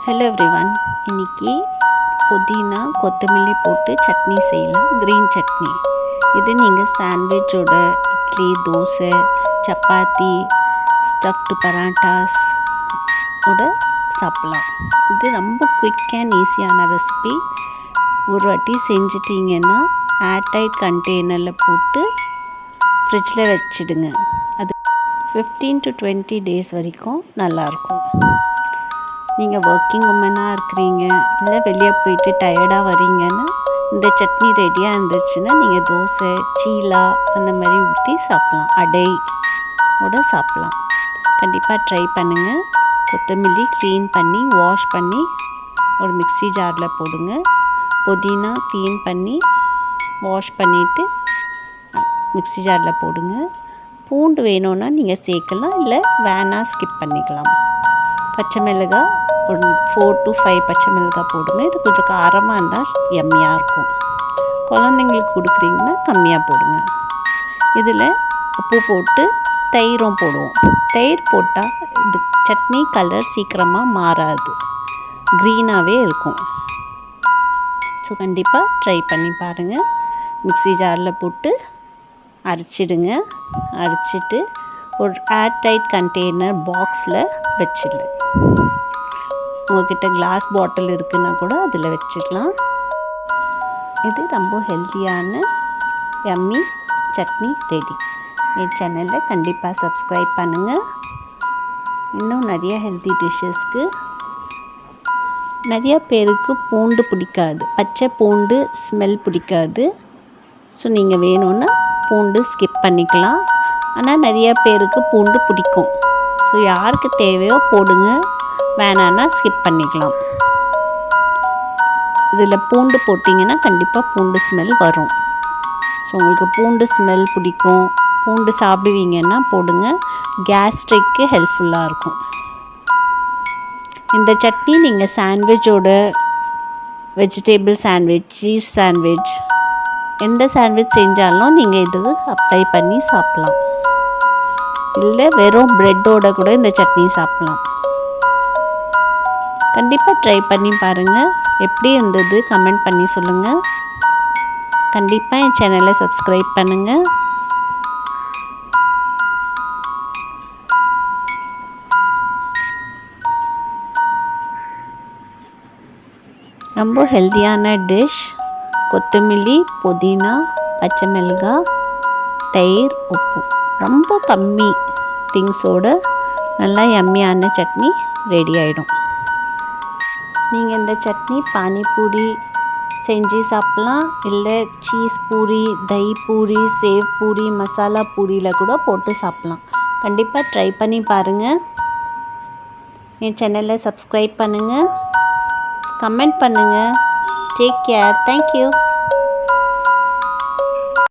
Hello everyone, இன்றைக்கி புதினா கொத்தமல்லி போட்டு சட்னி செய்யலாம். க்ரீன் சட்னி. இது நீங்கள் சாண்ட்விச்சோட, இட்லி, தோசை, சப்பாத்தி, ஸ்டஃப்டு பராட்டாஸ் ஓட சாப்பிட்லாம். இது ரொம்ப குயிக் அண்ட் ஈஸியான ரெசிபி. ஒரு வாட்டி செஞ்சிட்டிங்கன்னா ஏர்டைட் கண்டெய்னரில் போட்டு ஃப்ரிட்ஜில் வச்சிடுங்க. அது 15 to 20 days வரைக்கும் நல்லாயிருக்கும். நீங்கள் ஒர்க்கிங் உமனாக இருக்கிறீங்க, இல்லை வெளியே போயிட்டு டயர்டாக வரீங்கன்னா இந்த சட்னி ரெடியாக இருந்துச்சுன்னா நீங்கள் தோசை, சீலா அந்த மாதிரி ஊற்றி சாப்பிட்லாம். அடை ஓட சாப்பிட்லாம். கண்டிப்பாக ட்ரை பண்ணுங்கள். கொத்தமல்லி க்ளீன் பண்ணி வாஷ் பண்ணி ஒரு மிக்ஸி ஜாரில் போடுங்க. புதினா க்ளீன் பண்ணி வாஷ் பண்ணிவிட்டு மிக்ஸி ஜாரில் போடுங்க. பூண்டு வேணும்னா நீங்கள் சேர்க்கலாம், இல்லை வேணால் ஸ்கிப் பண்ணிக்கலாம். பச்சை மிளகாய் ஒரு 4 to 5 பச்சை மிளகாய் போடுங்க. இது கொஞ்சம் காரமாக இருந்தால் எம்மியாக இருக்கும். குழந்தைங்களுக்கு கொடுக்குறீங்கன்னா கம்மியாக போடுங்க. இதில் உப்பு போட்டு தயிரும் போடுவோம். தயிர் போட்டால் இது சட்னி கலர் சீக்கிரமாக மாறாது, க்ரீனாகவே இருக்கும். ஸோ கண்டிப்பாக ட்ரை பண்ணி பாருங்கள். மிக்ஸி ஜாரில் போட்டு அரைச்சிடுங்க. அரைச்சிட்டு ஒரு ஏர்டைட் கண்டெய்னர் பாக்ஸில் வச்சிடல. உங்கள்கிட்ட கிளாஸ் பாட்டில் இருக்குன்னா கூட அதில் வச்சுக்கலாம். இது ரொம்ப ஹெல்த்தியான யம்மி சட்னி ரெடி. என் சேனலில் கண்டிப்பாக சப்ஸ்கிரைப் பண்ணுங்கள். இன்னும் நிறைய ஹெல்த்தி டிஷ்ஷஸ்க்கு. நிறையா பேருக்கு பூண்டு பிடிக்காது, பச்சை பூண்டு ஸ்மெல் பிடிக்காது. ஸோ நீங்கள் வேணும்னா பூண்டு ஸ்கிப் பண்ணிக்கலாம். ஆனால் நிறையா பேருக்கு பூண்டு பிடிக்கும். ஸோ யாருக்கு தேவையோ போடுங்க, வேணான்னா ஸ்கிப் பண்ணிக்கலாம். இதில் பூண்டு போட்டிங்கன்னா கண்டிப்பாக பூண்டு ஸ்மெல் வரும். ஸோ உங்களுக்கு பூண்டு ஸ்மெல் பிடிக்கும், பூண்டு சாப்பிடுவீங்கன்னா போடுங்க. கேஸ்ட்ரிக்கு ஹெல்ப்ஃபுல்லாக இருக்கும். இந்த சட்னி நீங்கள் சாண்ட்விச்சோட, வெஜிடேபிள் சாண்ட்விச், சீஸ் சாண்ட்விச், எந்த சாண்ட்விச் செஞ்சாலும் நீங்கள் இது அப்ளை பண்ணி சாப்பிட்லாம். இல்லை வெறும் ப்ரெட்டோட கூட இந்த சட்னி சாப்பிட்லாம். கண்டிப்பாக ட்ரை பண்ணி பாருங்கள். எப்படி இருந்தது கமெண்ட் பண்ணி சொல்லுங்கள். கண்டிப்பாக என் சேனலை சப்ஸ்கிரைப் பண்ணுங்கள். ரொம்ப ஹெல்த்தியான டிஷ். கொத்தமல்லி, புதினா, பச்சை மிளகாய், தயிர், உப்பு, ரொம்ப கம்மி திங்ஸோடு நல்லா யம்மியான சட்னி ரெடி ஆகிடும். நீங்கள் இந்த சட்னி பானிபூரி செஞ்சு சாப்பிட்லாம், இல்லை சீஸ் பூரி, தஹி பூரி, சேவ் பூரி, மசாலா பூரியில் கூட போட்டு சாப்பிட்லாம். கண்டிப்பாக ட்ரை பண்ணி பாருங்கள். என் சேனலை சப்ஸ்கிரைப் பண்ணுங்கள், கமெண்ட் பண்ணுங்கள். Take care. தேங்க்யூ.